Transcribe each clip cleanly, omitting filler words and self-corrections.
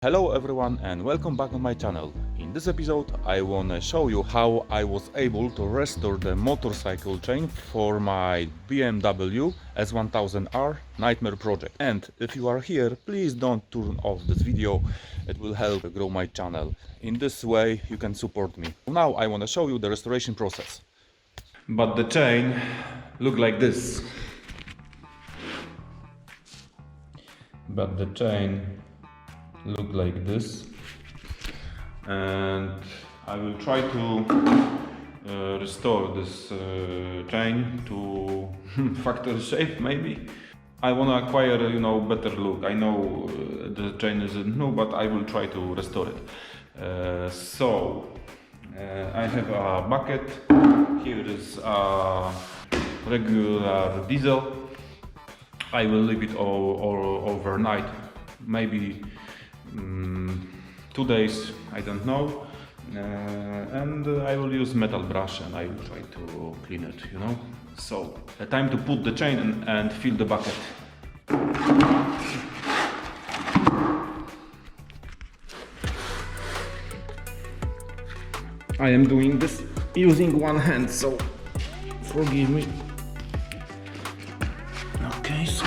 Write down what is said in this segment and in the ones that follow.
Hello everyone and welcome back on my channel. In this episode I wanna show you how I was able to restore the motorcycle chain for my BMW S1000R Nightmare project. And if you are here, please don't turn off this video, it will help grow my channel. In this way you can support me. Now I wanna show you the restoration process. But the chain look like this. Look like this, and I will try to restore this chain to factory shape. Maybe I want to acquire better look. I know the chain isn't new, but I will try to restore it. I have a bucket. Here is a regular diesel. I will leave it all overnight, maybe 2 days, I don't know, and I will use metal brush and I will try to clean it, So, time to put the chain and fill the bucket. I am doing this using one hand, so forgive me. Okay, so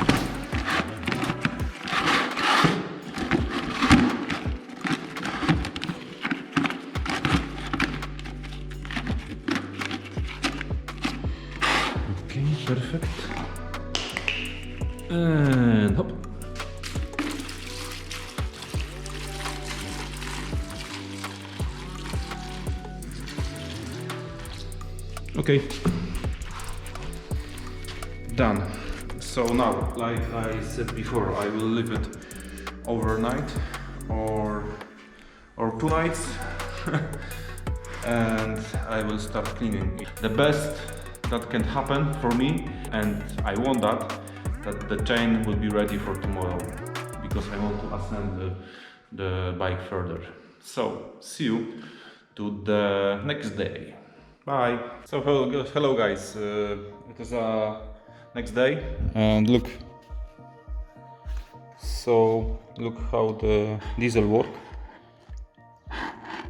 perfect. And hop. Okay. Done. So now, like I said before, I will leave it overnight or 2 nights and I will start cleaning it. The best that can happen for me, and I want that the chain will be ready for tomorrow, because I want to assemble the bike further. So see you to the next day. Bye. So hello guys, it is next day and look. So look how the diesel work.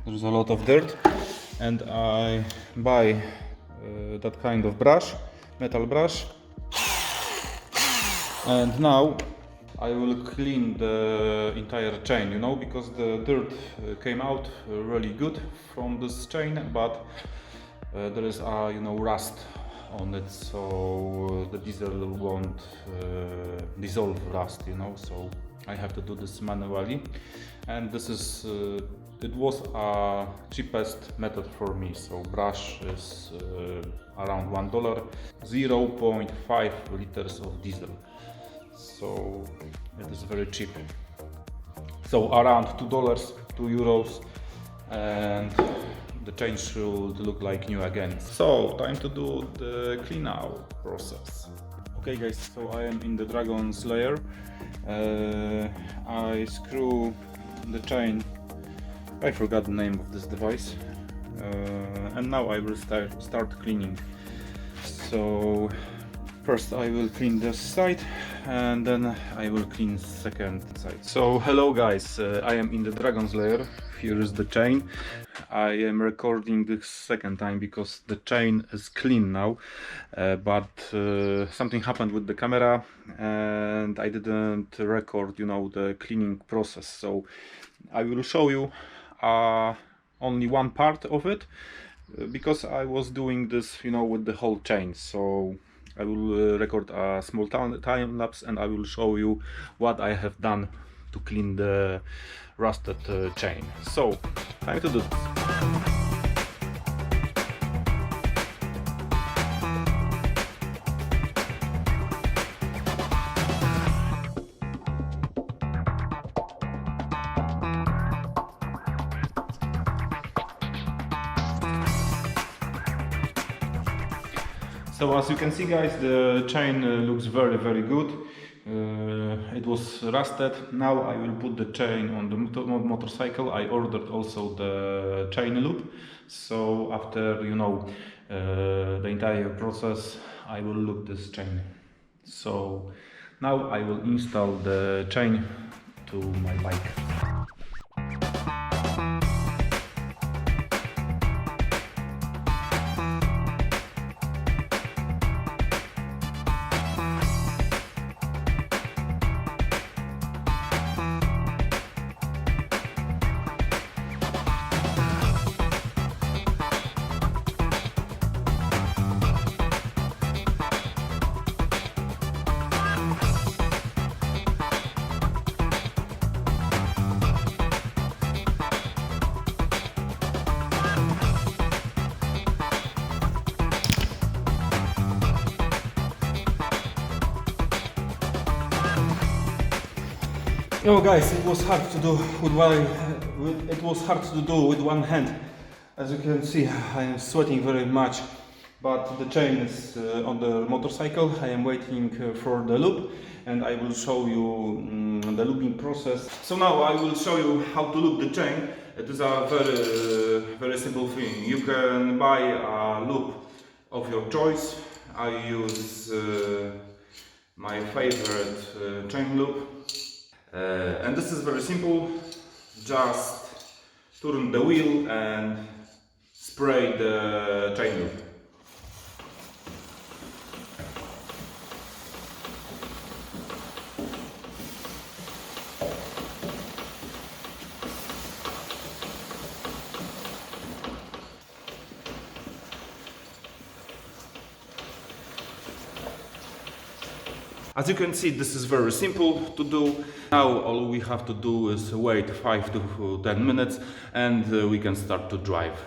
There's a lot of dirt and I buy that kind of brush, metal brush, and now I will clean the entire chain, because the dirt came out really good from this chain, but there is rust on it, so the diesel won't dissolve rust, so I have to do this manually, and this is it was a cheapest method for me. So brush is around $1, 0.5 liters of diesel, so it is very cheap. So around $2, €2, and the chain should look like new again. So time to do the clean out process. Okay guys, so I am in the Dragon Slayer. I screw the chain, I forgot the name of this device, and now I will start cleaning. So first I will clean this side and then I will clean second side. So hello guys, I am in the Dragon Slayer. Here is the chain. I am recording this second time because the chain is clean now, but something happened with the camera and I didn't record the cleaning process. So I will show you only one part of it, because I was doing this with the whole chain. So I will record a small time lapse and I will show you what I have done to clean the rusted chain. So time to do this. So as you can see guys, the chain looks very good. It was rusted. Now I will put the chain on the motorcycle. I ordered also the chain loop. So after the entire process, I will loop this chain. So now I will install the chain to my bike. Oh guys, it was hard to do with one hand. As you can see, I am sweating very much, but the chain is on the motorcycle. I am waiting for the loop, and I will show you the looping process. So now I will show you how to loop the chain. It is a very simple thing. You can buy a loop of your choice. I use my favorite chain loop. And this is very simple. Just turn the wheel and spray the chain loop. As you can see, this is very simple to do. Now all we have to do is wait 5 to 10 minutes and we can start to drive.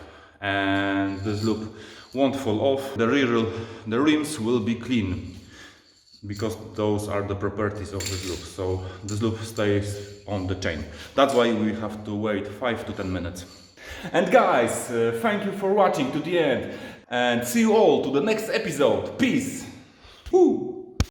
And this loop won't fall off. The rims will be clean, because those are the properties of this loop. So this loop stays on the chain. That's why we have to wait 5 to 10 minutes. And guys, thank you for watching to the end. And see you all to the next episode. Peace! Woo!